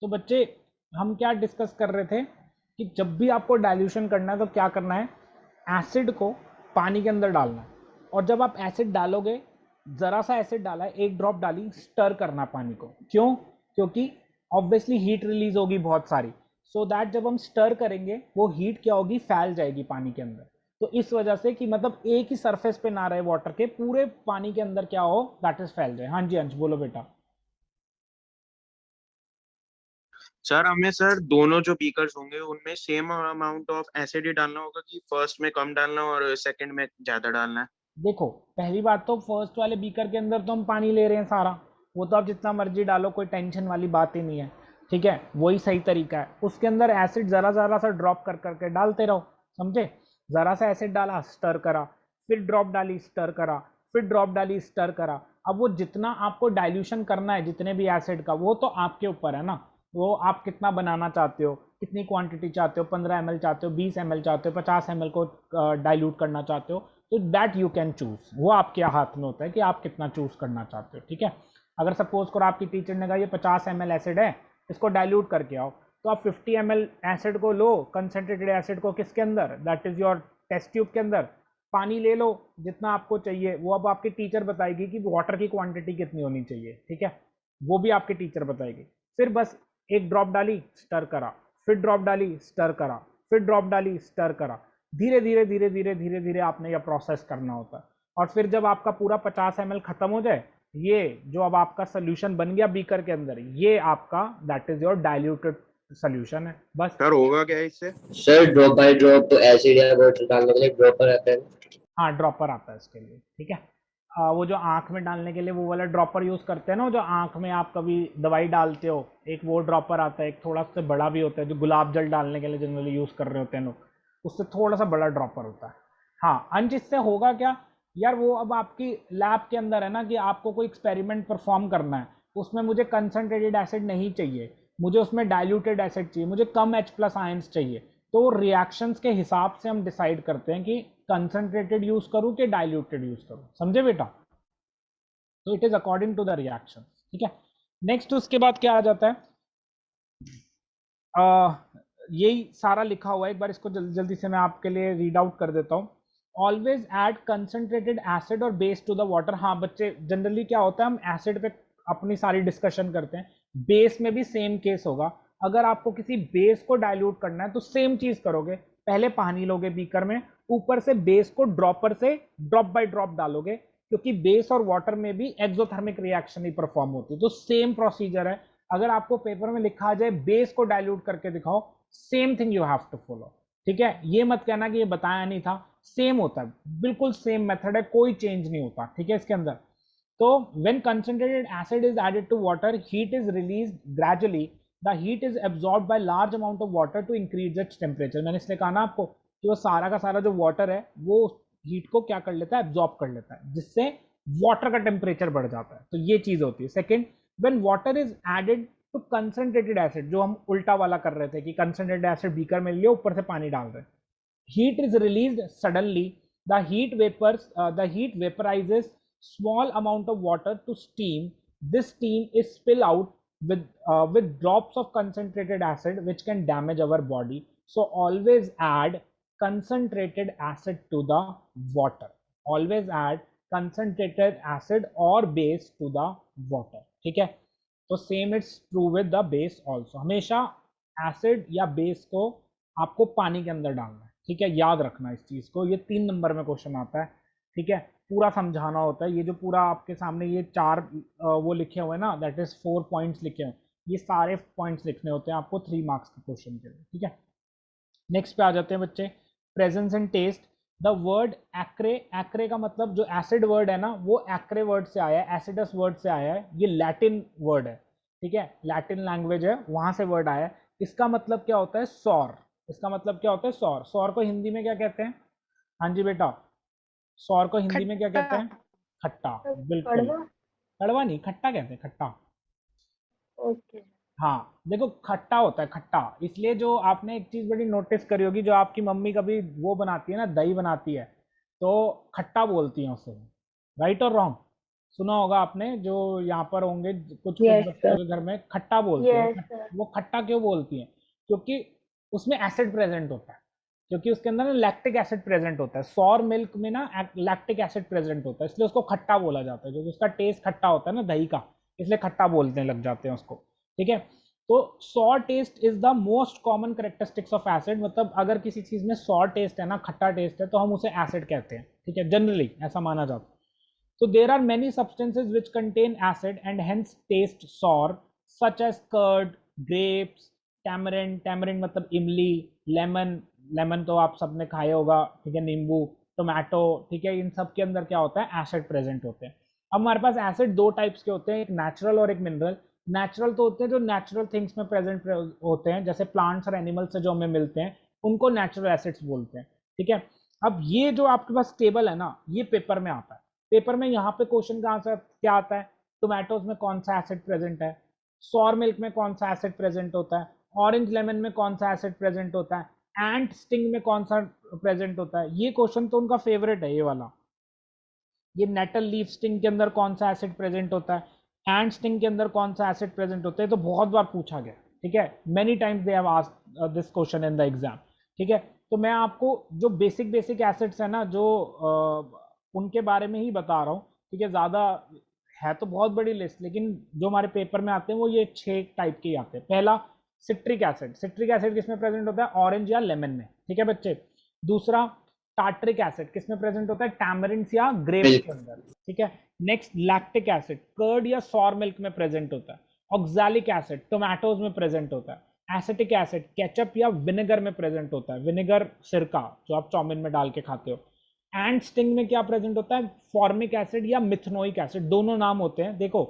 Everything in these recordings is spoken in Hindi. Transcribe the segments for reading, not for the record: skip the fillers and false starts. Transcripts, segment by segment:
तो बच्चे हम क्या डिस्कस कर रहे थे कि जब भी आपको डाइल्यूशन करना है तो क्या करना है, एसिड को पानी के अंदर डालना है, और जब आप एसिड डालोगे, जरा सा एसिड डाला है, एक ड्रॉप डाली, स्टर करना पानी को। क्यों? क्योंकि ऑब्वियसली हीट रिलीज होगी बहुत सारी, सो दैट जब हम स्टर करेंगे वो हीट क्या होगी, फैल जाएगी पानी के अंदर। तो इस वजह से कि मतलब एक ही सरफेस पे ना रहे वाटर के, पूरे पानी के अंदर क्या हो, दैट इज फैल जाए। हाँ जी अंश बोलो बेटा। सर हमें सर दोनों जो बीकर्स होंगे उनमें सेम अमाउंट ऑफ एसिड ही डालना होगा कि फर्स्ट में कम डालना और सेकंड में ज्यादा डालना है? देखो पहली बात तो फर्स्ट वाले बीकर के अंदर तो हम पानी ले रहे हैं सारा, वो तो आप जितना मर्जी डालो, कोई टेंशन वाली बात ही नहीं है। ठीक है, वही सही तरीका है। उसके अंदर एसिड जरा जरा सा ड्रॉप कर करके डालते रहो, समझे? जरा सा एसिड डाला, स्टर करा, फिर ड्रॉप डाली, स्टर करा, फिर ड्रॉप डाली, स्टर करा। अब वो जितना आपको डाइल्यूशन करना है जितने भी एसिड का, वो तो आपके ऊपर है ना। वो आप कितना बनाना चाहते हो, कितनी क्वांटिटी चाहते हो, 15 ml चाहते हो, 20 ml चाहते हो, 50 ml को डाइल्यूट करना चाहते हो, तो दैट यू कैन चूज। वो आपके हाथ में होता है कि आप कितना चूज करना चाहते हो। ठीक है, अगर सपोज करो आपकी टीचर ने कहा ये 50 ml एसिड है, इसको डाइल्यूट करके आओ, तो आप 50 ml एसिड को लो, कंसेंट्रेटेड एसिड को किसके अंदर, that is your test tube के अंदर, पानी ले लो जितना आपको चाहिए। वो अब आपकी टीचर बताएगी कि वाटर की क्वांटिटी कितनी होनी चाहिए। ठीक है, वो भी आपकी टीचर बताएगी। फिर बस एक ड्रॉप डाली, स्टर करा, फिर ड्रॉप डाली, स्टर करा, फिर ड्रॉप डाली, स्टर करा। धीरे धीरे धीरे धीरे धीरे धीरे आपने यह प्रोसेस करना होता है। और फिर जब आपका पूरा 50 ml खत्म हो जाए, ये जो अब आपका सोल्यूशन बन गया बीकर के अंदर, ये आपका that is your diluted solution है। बस। सर होगा क्या इससे? Sir drop by drop acid या वाटर डालने के लिए ड्रॉपर आता है ना? हाँ ड्रॉपर आता है इसके लिए। ठीक है, वो जो आंख में डालने के लिए वो वाला ड्रॉपर यूज करते हैं ना, जो आंख में आप कभी दवाई डालते हो, एक वो ड्रॉपर आता है, एक थोड़ा सा बड़ा भी होता है, जो गुलाब जल डालने के लिए जनरली यूज कर रहे होते हैं लोग, उससे थोड़ा सा बड़ा ड्रॉपर होता है। हाँ अंश, इससे होगा क्या यार, वो अब आपकी लैब के अंदर है ना, कि आपको कोई एक्सपेरिमेंट परफॉर्म करना है, उसमें मुझे कंसनट्रेटेड एसिड नहीं चाहिए, मुझे उसमें डाइल्यूटेड एसिड चाहिए, मुझे कम H+ आयंस चाहिए। तो रिएक्शंस के हिसाब से हम डिसाइड करते हैं कि कंसंट्रेटेड यूज करूं कि डाइल्यूटेड यूज करूं, समझे बेटा? तो it is according to the reaction. ठीक है, नेक्स्ट उसके बाद क्या आ जाता है, यही सारा लिखा हुआ है, एक बार इसको जल्दी जल्दी से मैं आपके लिए रीड आउट कर देता हूँ। ऑलवेज ऐड कंसंट्रेटेड एसिड और बेस टू द वाटर। हाँ बच्चे, जनरली क्या होता है, हम एसिड पे अपनी सारी डिस्कशन करते हैं, बेस में भी सेम केस होगा। अगर आपको किसी बेस को डाइल्यूट करना है तो सेम चीज करोगे, पहले पानी लोगे बीकर में, ऊपर से बेस को ड्रॉपर से ड्रॉप बाय ड्रॉप डालोगे, क्योंकि बेस और वाटर में भी एक्सोथर्मिक रिएक्शन ही परफॉर्म होती है। तो सेम प्रोसीजर है। अगर आपको पेपर में लिखा आ जाए बेस को डाइल्यूट करके दिखाओ, same thing you have to follow. ठीक है, ये मत कहना कि ये बताया नहीं था, सेम होता है, बिल्कुल सेम मेथड है, कोई चेंज नहीं होता। ठीक है, इसके अंदर तो when concentrated acid is added to water, heat is released gradually. The heat is absorbed by large amount of water to increase its temperature. मैंने इसलिए कहा ना आपको कि वो सारा का सारा जो वाटर है वो हीट को क्या कर लेता है, एब्जॉर्ब कर लेता है, जिससे वाटर का टेम्परेचर बढ़ जाता है। तो ये चीज होती है। Second, when water is added to concentrated acid, जो हम उल्टा वाला कर रहे थे कि कंसंट्रेटेड एसिड बीकर में लिया, ऊपर से पानी डाल रहे हैं, heat is released suddenly. The heat vaporizes small amount of water to steam. This steam is spill out with drops of concentrated acid which can damage our body. So always add concentrated acid to the water. Always add concentrated acid or base to the water. ठीक है, तो same it's true with the base also. हमेशा एसिड या बेस को आपको पानी के अंदर डालना है। ठीक है, याद रखना इस चीज को, ये 3 नंबर में क्वेश्चन आता है। ठीक है, पूरा समझाना होता है। ये जो पूरा आपके सामने ये 4 वो लिखे हुए हैं ना, दैट इज 4 पॉइंट्स लिखे हैं, ये सारे पॉइंट्स लिखने होते हैं आपको 3 मार्क्स के क्वेश्चन के लिए। ठीक है, नेक्स्ट पे आ जाते हैं बच्चे, presence and test. The word acre, acre का मतलब जो एसिड वर्ड है ना, वो एक्रे वर्ड से आया है, एसिडस वर्ड से आया है, ये लैटिन वर्ड है। ठीक है, लैटिन लैंग्वेज है, वहां से वर्ड आया है। इसका मतलब क्या होता है, सौर। इसका मतलब क्या होता है, सौर। सौर को हिंदी में क्या कहते हैं? हाँ जी बेटा, सौर को हिंदी में क्या खट्टा। कहते हैं? खट्टा। बिल्कुल, कड़वा। कड़वा नहीं, खट्टा कहते हैं, खट्टा। ओके। हाँ देखो, खट्टा होता है, खट्टा। इसलिए जो आपने एक चीज बड़ी नोटिस करी होगी, जो आपकी मम्मी कभी वो बनाती है ना, दही बनाती है, तो खट्टा बोलती है उसे। राइट और रॉन्ग? सुना होगा आपने, जो यहाँ पर होंगे कुछ कुछ Yes, बच्चों sir. के घर में खट्टा बोलती हैं। Yes, sir. वो खट्टा क्यों बोलती हैं? क्योंकि उसमें एसिड प्रेजेंट होता है, क्योंकि उसके अंदर ना लैक्टिक एसिड प्रेजेंट होता है। सॉर मिल्क में ना लैक्टिक एसिड प्रेजेंट होता है, इसलिए उसको खट्टा बोला जाता है, क्योंकि उसका टेस्ट खट्टा होता है ना दही का, इसलिए खट्टा बोलने लग जाते हैं उसको। ठीक है, तो sour taste is the most common characteristics of acid. मतलब अगर किसी चीज में सॉर टेस्ट है ना, खट्टा टेस्ट है, तो हम उसे एसिड कहते हैं। ठीक है, जनरली ऐसा माना जाता है। So there are many substances which contain acid and hence taste sour, such as curd, grapes, tamarind, tamarind मतलब इमली, lemon, lemon तो आप सबने खाया होगा। ठीक है, नींबू, टोमेटो। ठीक है, इन सब के अंदर क्या होता है, एसिड प्रेजेंट होते हैं। अब हमारे पास एसिड दो टाइप्स के होते हैं, एक नेचुरल और एक मिनरल। नेचुरल तो होते हैं जो नेचुरल थिंग्स में प्रेजेंट होते हैं, जैसे प्लांट्स और एनिमल्स से जो हमें मिलते हैं, उनको नेचुरल एसिड्स बोलते हैं। ठीक है, अब ये जो आपके पास टेबल है ना, ये पेपर में आता है। पेपर में यहाँ पे क्वेश्चन का आंसर क्या आता है, टोमेटोज में कौन सा एसिड प्रेजेंट है, सॉर मिल्क में कौन सा एसिड प्रेजेंट होता है, ऑरेंज लेमन में कौन सा एसिड प्रेजेंट होता है, एंट स्टिंग में कौन सा प्रेजेंट होता है। ये क्वेश्चन तो उनका फेवरेट है, ये वाला। ये नेटल लीफ स्टिंग के अंदर कौन सा एसिड प्रेजेंट होता है, एंट स्टिंग के अंदर कौन सा एसिड प्रेजेंट होता है, तो बहुत बार पूछा गया। ठीक है, many times they have asked this question in the exam. ठीक है, तो मैं आपको जो बेसिक बेसिक एसिड्स है ना, जो उनके बारे में ही बता रहा हूँ। ठीक है, ज़्यादा है तो बहुत बड़ी लिस्ट, लेकिन जो हमारे पेपर में आते हैं वो ये 6 टाइप के ही आते हैं। पहला, सिट्रिक एसिड। सिट्रिक एसिड किसमें प्रेजेंट होता है, ऑरेंज या लेमन में। ठीक है बच्चे। दूसरा, टार्ट्रिक एसिड किसमें प्रेजेंट होता है, टैमरिंड्स या ग्रेप्स मिल्क। के अंदर। ठीक है, नेक्स्ट, लैक्टिक एसिड कर्ड या सॉर मिल्क में प्रेजेंट होता है। ऑक्सैलिक एसिड टोमेटोज में प्रेजेंट होता है। एसिटिक एसिड केचप या विनेगर में प्रेजेंट होता है, विनेगर सिरका जो आप चाउमीन में डाल के खाते हो। एंड स्टिंग में क्या प्रेजेंट होता है, फॉर्मिक एसिड या मिथनोइक एसिड। दोनों नाम होते हैं। देखो,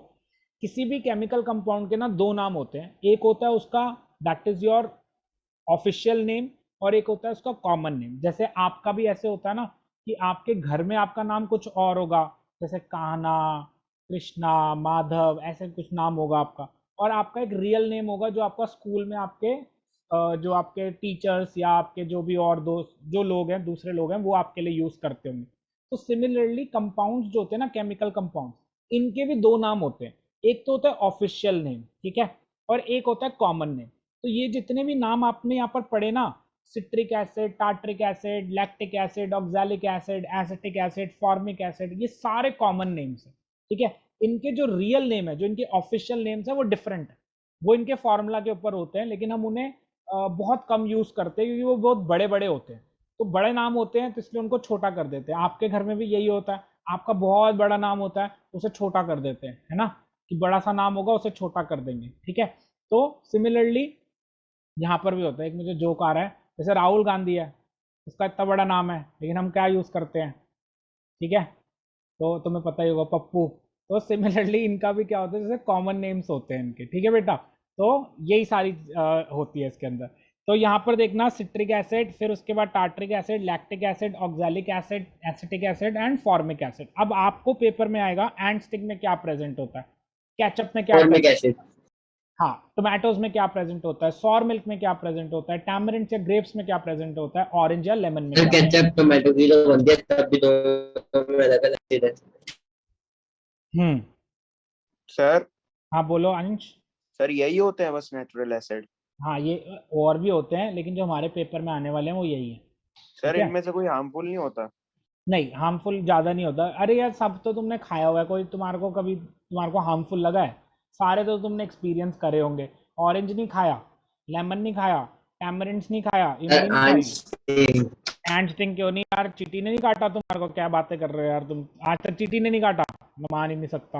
किसी भी केमिकल कंपाउंड के ना दो नाम होते हैं, एक होता है उसका that is your official name, और एक होता है उसका कॉमन नेम। जैसे आपका भी ऐसे होता है ना, कि आपके घर में आपका नाम कुछ और होगा, जैसे कान्हा, कृष्णा, माधव, ऐसे कुछ नाम होगा आपका। और आपका एक रियल नेम होगा जो आपका स्कूल में आपके जो आपके टीचर्स या आपके जो भी और दोस्त जो लोग हैं, दूसरे लोग हैं, वो आपके लिए यूज करते होंगे। तो सिमिलरली कंपाउंड्स जो होते हैं ना, केमिकल कंपाउंड्स, इनके भी दो नाम होते हैं। एक तो होता है ऑफिशियल नेम, ठीक है, और एक होता है कॉमन नेम। तो ये जितने भी नाम आपने यहाँ पर पढ़े ना, citric acid, tartaric acid, lactic acid, oxalic acid, acetic acid, formic acid, ये सारे कॉमन नेम्स हैं। ठीक है, इनके जो रियल नेम है, जो इनके ऑफिशियल नेम्स है, वो डिफरेंट है। वो इनके फॉर्मूला के ऊपर होते हैं, लेकिन हम उन्हें बहुत कम यूज करते हैं, क्योंकि वो बहुत बड़े बड़े होते हैं। तो बड़े नाम होते हैं, तो इसलिए उनको छोटा कर देते हैं। आपके घर में भी यही होता है, आपका बहुत बड़ा नाम होता है, उसे छोटा कर देते हैं, है ना, कि बड़ा सा नाम होगा उसे छोटा कर देंगे। ठीक है, तो सिमिलरली यहाँ पर भी होता है। एक मुझे जोक आ रहा है, जैसे राहुल गांधी है, उसका इतना बड़ा नाम है, लेकिन हम क्या यूज करते हैं, ठीक है, तो तुम्हें पता ही होगा, पप्पू। तो सिमिलरली इनका भी क्या होता है, जैसे कॉमन नेम्स होते हैं इनके। ठीक है बेटा, तो यही सारी होती है इसके अंदर। तो यहाँ पर देखना, सिट्रिक एसिड, फिर उसके बाद tartaric acid, lactic acid, oxalic acid, acetic acid and formic acid. अब आपको पेपर में आएगा एंड स्टिक में क्या प्रेजेंट होता है, केचप में क्या फॉर्मिक प्रेजेंट, एसिड। हाँ, टोमेटोज में क्या प्रेजेंट होता है, सॉर मिल्क में क्या प्रेजेंट होता है, टैमरिंड या ग्रेप्स में क्या प्रेजेंट होता है, ऑरेंज या लेमन में सर क्या। केचप टोमेटो की जो बनती है तब भी दोनों में अलग अलग चीज है। हम्म, सर हाँ बोलो अंश। सर यही होते हैं बस नेचुरल एसिड? हाँ, ये और भी होते हैं, लेकिन जो हमारे पेपर में आने वाले हैं वो यही है। सर ठीक है, इनमें से कोई हार्मफुल नहीं होता? नहीं, हार्मफुल ज़्यादा नहीं होता। अरे यार, सब तो तुमने खाया हुआ है, कोई तुम्हारे को कभी तुम्हारे को हार्मफुल लगा है? सारे तो तुमने एक्सपीरियंस करे होंगे। ऑरेंज नहीं खाया, लेमन नहीं खाया, टैमरिंड्स नहीं खाया, इमली सर नहीं खाई। आइंस्टीन। एंड स्टिंग क्यों नहीं यार, चीटी ने नहीं काटा तुम्हारे को? क्या बातें कर रहे हो यार तुम, आज तक चीटी ने नहीं काटा? मैं मान ही नहीं सकता।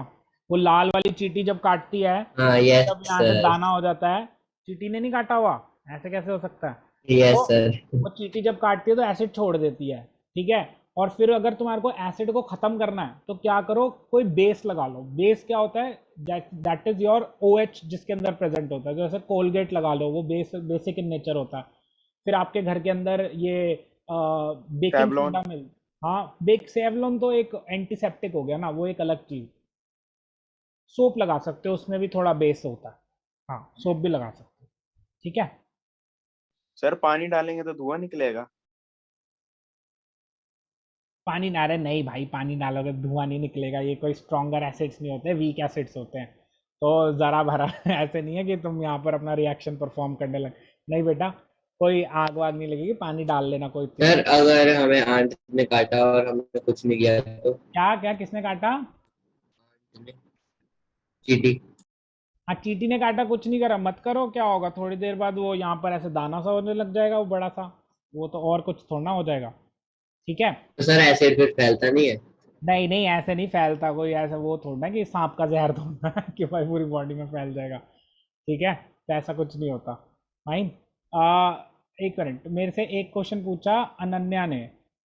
वो लाल वाली चीटी जब काटती है, हाँ यस जब यहाँ से सर। दाना हो जाता है, चीटी ने नहीं काटा हुआ? ऐसे कैसे हो सकता है? यस तो सर। वो चीटी जब काटती है तो एसिड छोड़ देती है। ठीक है, और फिर अगर तुम्हारे को एसिड को खत्म करना है, तो क्या करो, कोई बेस लगा लो। बेस क्या होता है, दैट इज योर OH जिसके अंदर प्रेजेंट होता है। जैसे कोलगेट लगा लो, वो बेसिक इन नेचर होता है। फिर आपके घर के अंदर ये बेकिंग सेवलॉन। सोडा मिल, हाँ, सेवलॉन तो एक एंटीसेप्टिक हो गया ना, वो एक अलग चीज। सोप लगा सकते हो, उसमें भी थोड़ा बेस होता है। हाँ, सोप भी लगा सकते हो। ठीक है, सर पानी डालेंगे तो धुआं निकलेगा? पानी ना रहे नहीं भाई, पानी डालोगे धुआं नहीं निकलेगा, ये कोई स्ट्रॉन्गर एसिड्स नहीं होते, वीक एसिड्स होते हैं। तो ज़रा भरा ऐसे नहीं है कि तुम यहाँ पर अपना रिएक्शन परफॉर्म करने लग, नहीं बेटा, कोई आग वाग नहीं लगेगी, पानी डाल लेना कोई इतनी सर जल्दी। अगर हमें आंट ने काटा और हमने कुछ नहीं किया तो? क्या क्या किसने काटा? चीटी। हाँ चींटी ने काटा, कुछ नहीं करा, मत करो, क्या होगा थोड़ी देर बाद वो यहाँ पर ऐसे दाना सा होने लग जाएगा, वो बड़ा सा, वो तो और कुछ थोड़ा ना हो जाएगा। ठीक है। तो सर एसिड फिर फैलता नहीं है? नहीं नहीं ऐसे नहीं फैलता, कोई ऐसा वो थोड़ा कि सांप का जहर थोड़ा कि भाई पूरी बॉडी में फैल जाएगा। ठीक है, तो ऐसा कुछ नहीं होता। फाइन। एक मिनट, मेरे से एक क्वेश्चन पूछा अनन्या ने।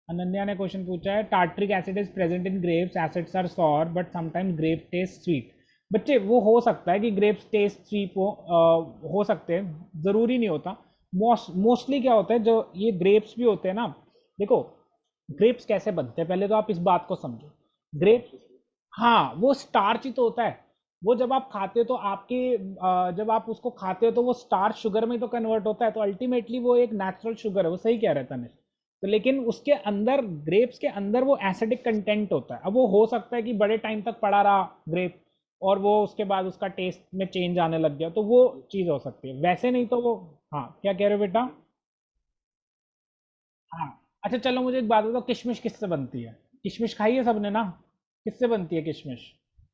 अनन्या ने क्वेश्चन पूछा है, tartaric acid is present in grapes, acids are sour but sometimes grape taste sweet. बच्चे वो हो सकता है कि ग्रेप्स टेस्ट स्वीट हो सकते हैं, ज़रूरी नहीं होता। मोस्टली क्या होता है, जो ये ग्रेप्स भी होते हैं ना, देखो ग्रेप्स कैसे बनते हैं, पहले तो आप इस बात को समझो। ग्रेप्स, हाँ वो स्टार्च ही तो होता है। वो जब आप खाते हो तो आपके जब आप उसको खाते हो तो वो स्टार्च शुगर में तो कन्वर्ट होता है, तो अल्टीमेटली वो एक नेचुरल शुगर है, वो सही कह रहा था तनिष। तो लेकिन उसके अंदर, ग्रेप्स के अंदर वो एसिडिक कंटेंट होता है। अब वो हो सकता है कि बड़े टाइम तक पड़ा रहा ग्रेप, और वो उसके बाद उसका टेस्ट में चेंज आने लग गया, तो वो चीज़ हो सकती है, वैसे नहीं तो वो। हाँ क्या कह रहे हो बेटा? हाँ। अच्छा चलो मुझे एक बात बताओ, किशमिश किससे बनती है? किशमिश खाई है सबने ना, किससे बनती है किशमिश?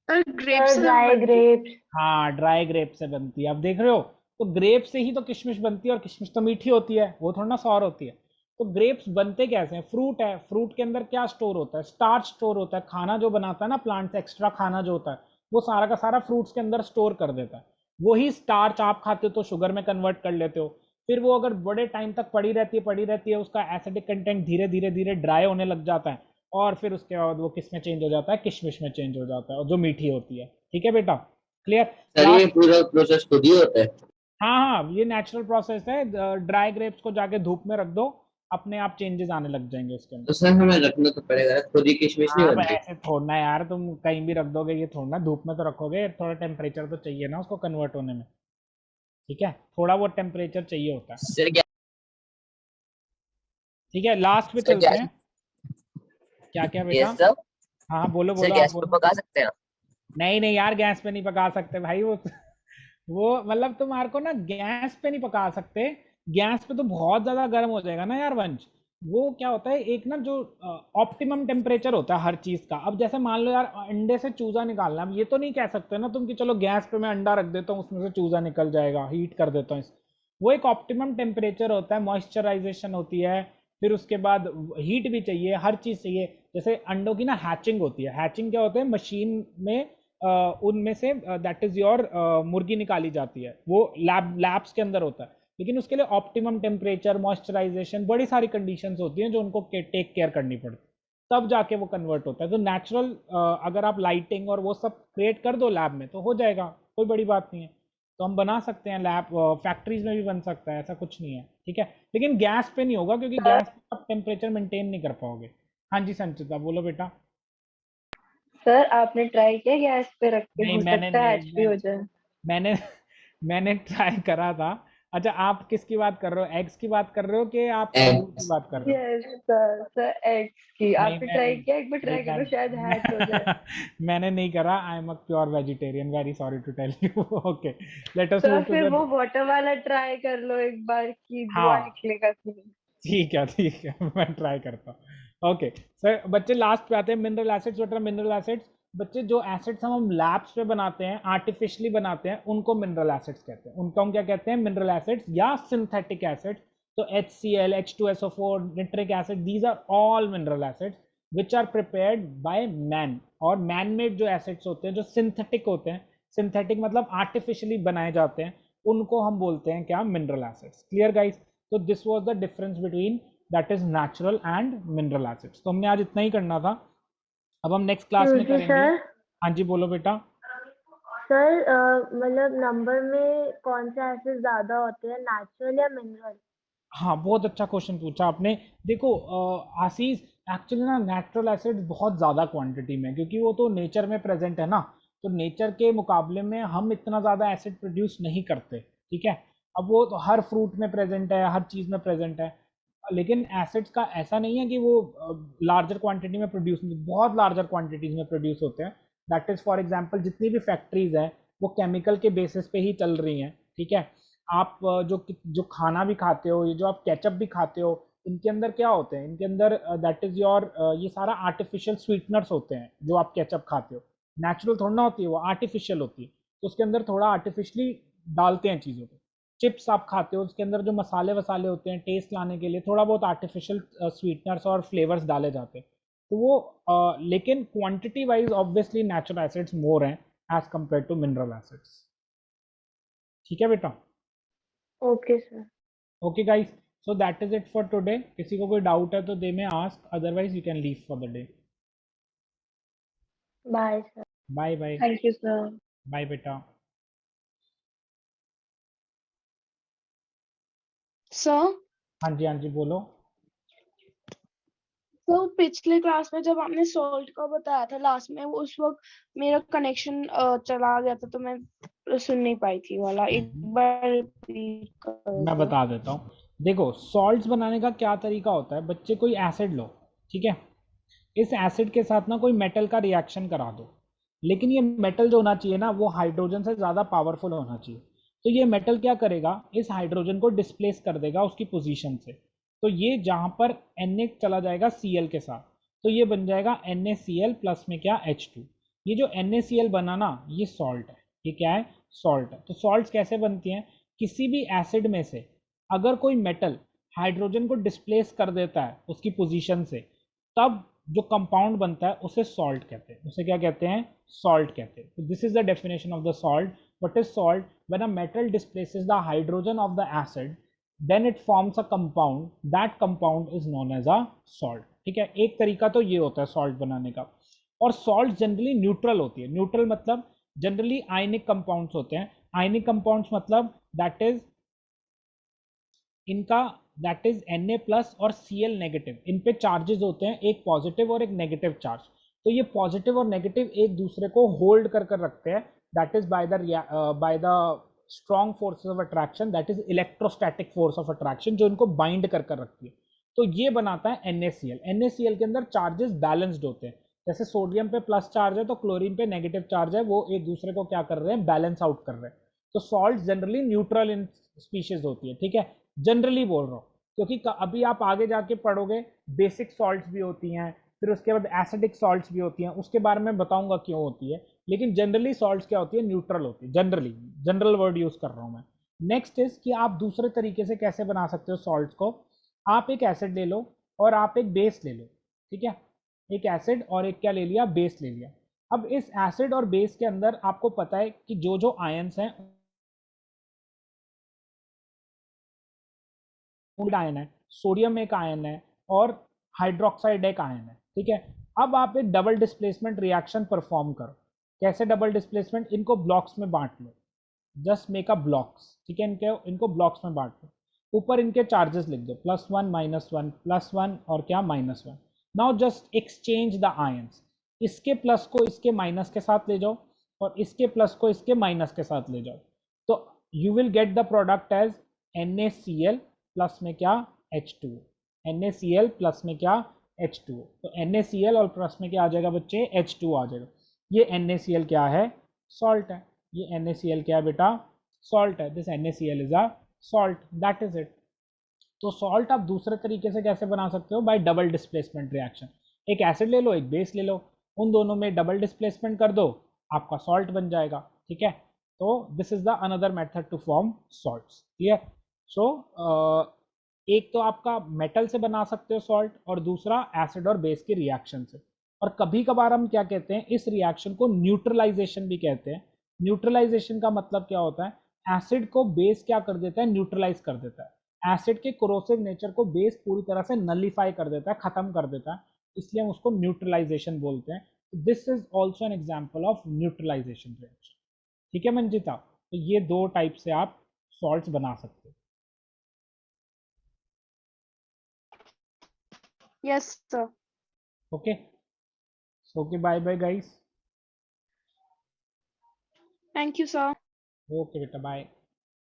सर ग्रेप सर से ड्राई बनती है। ग्रेप्स। हाँ ड्राई ग्रेप से बनती है। अब देख रहे हो, तो ग्रेप से ही तो किशमिश बनती है, और किशमिश तो मीठी होती है, वो थोड़ा ना सॉर होती है। तो ग्रेप्स बनते कैसे हैं? फ्रूट है, फ्रूट के अंदर क्या स्टोर होता है? स्टार्च स्टोर होता है। खाना जो बनाता है ना प्लांट से, एक्स्ट्रा खाना जो होता है, वो सारा का सारा फ्रूट्स के अंदर स्टोर कर देता है। वही स्टार्च आप खाते हो तो शुगर में कन्वर्ट कर लेते हो। फिर वो अगर बड़े टाइम तक पड़ी रहती है, उसका एसिडिक कंटेंट धीरे धीरे धीरे ड्राई होने लग जाता है, और फिर उसके बाद वो किस में चेंज हो जाता है? किशमिश में चेंज हो जाता है, और जो मीठी होती है। ठीक है बेटा, क्लियर? सर ये लास्ट। पूरा प्रोसेस खुद ही होता है? हाँ हाँ ये नेचुरल प्रोसेस है, ड्राई ग्रेप्स को जाके धूप में रख दो, अपने आप चेंजेस आने लग जाएंगे उसके तो अंदर। सर हमें रखना तो पड़ेगा ना, खुद ही किशमिश नहीं हाँ अब बनती? ऐसे छोड़ना यार, तुम कहीं भी रख दोगे, ये थोड़ा ना धूप में तो रखोगे, थोड़ा टेम्परेचर तो चाहिए ना उसको कन्वर्ट होने में। ठीक है, थोड़ा बहुत टेम्परेचर चाहिए होता है। सर क्या? ठीक है लास्ट पे सर चलते गैस? हैं। क्या क्या ये बेटा? सब? हाँ हाँ बोलो सर बोलो, आप गैस पे बोलो। पका सकते हैं? नहीं नहीं यार, गैस पे नहीं पका सकते भाई, वो मतलब तुम्हारे को ना गैस पे नहीं पका सकते। गैस पे तो बहुत ज्यादा गर्म हो जाएगा ना यार वंश। वो क्या होता है, एक ना जो ऑप्टिमम टेम्परेचर होता है हर चीज का। अब जैसे मान लो यार, अंडे से चूजा निकालना, अब ये तो नहीं कह सकते ना तुम कि चलो गैस पे मैं अंडा रख देता हूँ, उसमें से चूजा निकल जाएगा, हीट कर देता हूँ। वो एक ऑप्टिमम टेम्परेचर होता है, मॉइस्चराइजेशन होती है, फिर उसके बाद हीट भी चाहिए, हर चीज़ चाहिए। जैसे अंडों की ना हैचिंग होती है। हैचिंग क्या होता है? मशीन में उनमें से दैट इज योर मुर्गी निकाली जाती है, वो लैब्स के अंदर होता है। लेकिन उसके लिए ऑप्टिमम टेम्परेचर, मॉइस्चराइजेशन, बड़ी सारी कंडीशंस होती हैं जो उनको टेक केयर करनी पड़ती है, तब जाके वो कन्वर्ट होता है। तो नेचुरल अगर आप लाइटिंग और वो सब क्रिएट कर दो लैब में तो हो जाएगा, कोई बड़ी बात नहीं है। तो हम बना सकते हैं, लैब फैक्ट्रीज में भी बन सकता है, ऐसा कुछ नहीं है। ठीक है, लेकिन गैस पे नहीं होगा, क्योंकि सर गैस पे आप टेम्परेचर मेंटेन नहीं कर पाओगे। हाँ जी संचिता बोलो बेटा। सर आपने ट्राई किया गैस पे रख के? नहीं हो मैंने सकता है नहीं एचपी हो जाए। मैंने मैंने ट्राई करा था। अच्छा आप किसकी बात कर रहे हो, एग्स की बात कर रहे हो कि आप दूध की एग्स। बात कर रहे हो? यस सर, सर एग्स की नहीं आपने मैं ट्राई नहीं, किया? एक बार नहीं ट्राई करो, शायद हैच हो जाए। मैंने नहीं करा। I am a pure vegetarian, very sorry to tell you. Okay, let us move sir to फिर द। वो वाटर वाला ट्राई कर लो एक बार, की धुआं हाँ निकलेगा कि नहीं। ठीक है मैं ट्राई करता हूँ। ओके सर, बच्चे लास्ट पे आते हैं, mineral acids. What are mineral acids? बच्चे जो एसिड्स हम लैब्स पे बनाते हैं, आर्टिफिशियली बनाते हैं, उनको मिनरल एसिड्स कहते हैं। उनको हम क्या कहते हैं? मिनरल एसिड्स या सिंथेटिक एसिड्स। तो HCl, H2SO4, nitric acid, these are all mineral acids which are prepared by man. और मैन मेड जो एसिड्स होते हैं, जो सिंथेटिक होते हैं, सिंथेटिक मतलब आर्टिफिशियली बनाए जाते हैं, उनको हम बोलते हैं क्या? Mineral acids. Clear guys? तो this was the difference between that is natural and mineral acids. तो हमने आज इतना ही करना था, अब हम नेक्स्ट क्लास में जी करेंगे। सर। हाँ जी बोलो बेटा। सर मतलब नंबर में कौन से एसिड ज्यादा होते हैं, नेचुरल या मिनरल? हाँ बहुत अच्छा क्वेश्चन पूछा आपने। देखो आशीष, एक्चुअली ना नेचुरल एसिड बहुत ज़्यादा क्वांटिटी में, क्योंकि वो तो नेचर में प्रेजेंट है ना, तो नेचर के मुकाबले में हम इतना ज़्यादा एसिड प्रोड्यूस नहीं करते। ठीक है, अब वो तो हर फ्रूट में प्रेजेंट है, हर चीज़ में प्रेजेंट है। लेकिन एसिड्स का ऐसा नहीं है कि वो लार्जर क्वांटिटी में प्रोड्यूस, बहुत लार्जर क्वांटिटीज में प्रोड्यूस होते हैं। दैट इज फॉर एग्जांपल जितनी भी फैक्ट्रीज हैं वो केमिकल के बेसिस पे ही चल रही हैं, ठीक है। आप जो खाना भी खाते हो, ये जो आप केचप भी खाते हो, इनके अंदर क्या होते हैं, इनके अंदर दैट इज योर ये सारा आर्टिफिशियल स्वीटनर्स होते हैं। जो आप केचप खाते हो नेचुरल थोड़ा ना होती है, वो आर्टिफिशियल होती है, तो उसके अंदर थोड़ा आर्टिफिशियली डालते हैं चीज़ों को। चिप्स आप खाते हो, उसके अंदर जो मसाले वसाले होते हैं टेस्ट लाने के लिए थोड़ा बहुत आर्टिफिशियल स्वीटनर्स और फ्लेवर्स डाले जाते हैं, तो वो लेकिन quantity wise obviously natural acids more हैं as compared to mineral acids. ठीक है बेटा। Okay sir. Okay guys, so that is it for today. किसी को कोई डाउट है तो they may ask, otherwise you can leave for the day. Bye sir. Bye bye. Thank you sir. Bye बेटा। सर हाँ जी बोलो। तो पिछले क्लास में जब आपने सॉल्ट का बताया था लास्ट में, वो उस वक्त मेरा कनेक्शन चला गया था तो मैं सुन नहीं पाई थी वाला। एक बार रिपीट कर मैं दो। बता देता हूँ। देखो सॉल्ट्स बनाने का क्या तरीका होता है, बच्चे कोई एसिड लो, ठीक है, इस एसिड के साथ ना कोई मेटल का रिएक्शन करा दो, लेकिन ये मेटल जो होना चाहिए ना वो हाइड्रोजन से ज़्यादा पावरफुल होना चाहिए। तो ये मेटल क्या करेगा, इस हाइड्रोजन को डिस्प्लेस कर देगा उसकी पोजीशन से। तो ये जहाँ पर Na चला जाएगा Cl के साथ, तो ये बन जाएगा NaCl प्लस में क्या H2। ये जो NaCl बना ना ये सॉल्ट है। ये क्या है, सॉल्ट है। तो सॉल्ट्स कैसे बनती हैं, किसी भी एसिड में से अगर कोई मेटल हाइड्रोजन को डिस्प्लेस कर देता है उसकी पोजीशन से, तब जो कंपाउंड बनता है उसे सॉल्ट कहते हैं। उसे क्या कहते हैं, सॉल्ट कहते हैं। तो this is the definition of the salt. What is salt, when a metal displaces the hydrogen of the acid then it forms a compound, that compound is known as a salt. ठीक है, एक तरीका तो ये होता है सॉल्ट बनाने का। और सॉल्ट जनरली न्यूट्रल होती है। न्यूट्रल मतलब जनरली आयनिक कंपाउंड्स होते हैं। आयनिक कंपाउंड्स मतलब दैट इज इनका दैट इज Na प्लस और Cl नेगेटिव, इन पे चार्जेस होते हैं, एक पॉजिटिव और एक नेगेटिव चार्ज। तो ये पॉजिटिव और नेगेटिव एक दूसरे को होल्ड कर रखते हैं, that is by the strong forces of attraction, that is electrostatic force of attraction जो इनको बाइंड कर रखती है। तो ये बनाता है NaCl। NaCl के अंदर चार्जेस बैलेंस्ड होते हैं। जैसे सोडियम पे प्लस चार्ज है तो क्लोरीन पे नेगेटिव चार्ज है, वो एक दूसरे को क्या कर रहे हैं, बैलेंस आउट कर रहे हैं। तो salt generally neutral in species होती है, ठीक है, जनरली बोल रहा हूँ, क्योंकि अभी आप आगे जाके पढ़ोगे बेसिक सॉल्ट्स भी होती हैं, फिर उसके बाद एसिडिक सॉल्ट्स भी होती हैं, उसके बारे में बताऊंगा क्यों होती है। लेकिन जनरली सॉल्ट्स क्या होती है, न्यूट्रल होती है। जनरली, जनरल वर्ड यूज कर रहा हूँ मैं। नेक्स्ट इज कि आप दूसरे तरीके से कैसे बना सकते हो सॉल्ट्स को। आप एक एसिड ले लो और आप एक बेस ले लो, ठीक है, एक एसिड और एक क्या ले लिया, बेस ले लिया। अब इस एसिड और बेस के अंदर आपको पता है कि जो जो आयंस हैं, आयन है, सोडियम एक आयन है और हाइड्रोक्साइड एक आयन है, ठीक है। अब आप एक डबल डिस्प्लेसमेंट रिएक्शन परफॉर्म करो। कैसे डबल डिस्प्लेसमेंट, इनको ब्लॉक्स में बांट लो, जस्ट मेक अ ब्लॉक्स, ठीक है, इनको ब्लॉक्स में बांट लो। ऊपर इनके चार्जेस लिख दो, +1 -1 +1 और क्या -1। Now just exchange the ions, इसके प्लस को इसके माइनस के साथ ले जाओ और इसके प्लस को इसके माइनस के साथ ले जाओ, तो you will get the product as NaCl plus में क्या, H2। NaCl प्लस में क्या, H2। तो NaCl और प्लस में क्या आ जाएगा बच्चे, H2 आ जाएगा। ये NaCl क्या है, सॉल्ट है। ये NaCl क्या है बेटा, सॉल्ट है। This NaCl is a salt, that is it. तो सॉल्ट आप दूसरे तरीके से कैसे बना सकते हो, बाय डबल डिस्प्लेसमेंट रिएक्शन। एक एसिड ले लो, एक बेस ले लो, उन दोनों में डबल डिस्प्लेसमेंट कर दो, आपका सॉल्ट बन जाएगा, ठीक है। तो this is the another method to form salts, clear. So एक तो आपका मेटल से बना सकते हो सॉल्ट, और दूसरा एसिड और बेस के रिएक्शन से। और कभी कभार हम क्या कहते हैं, इस रिएक्शन को न्यूट्रलाइजेशन भी कहते हैं। न्यूट्रलाइजेशन का मतलब क्या होता है, एसिड को बेस क्या कर देता है, न्यूट्रलाइज कर देता है। एसिड के कोरोसिव नेचर को बेस पूरी तरह से नलीफाई कर देता है, खत्म कर देता है, इसलिए हम उसको न्यूट्रलाइजेशन बोलते हैं। This is also an example of neutralisation reaction, ठीक है मंजिता। तो ये दो टाइप से आप सॉल्ट्स बना सकते हो। Yes sir. Okay, okay, bye bye guys. Thank you sir. Okay बेटा, बाय।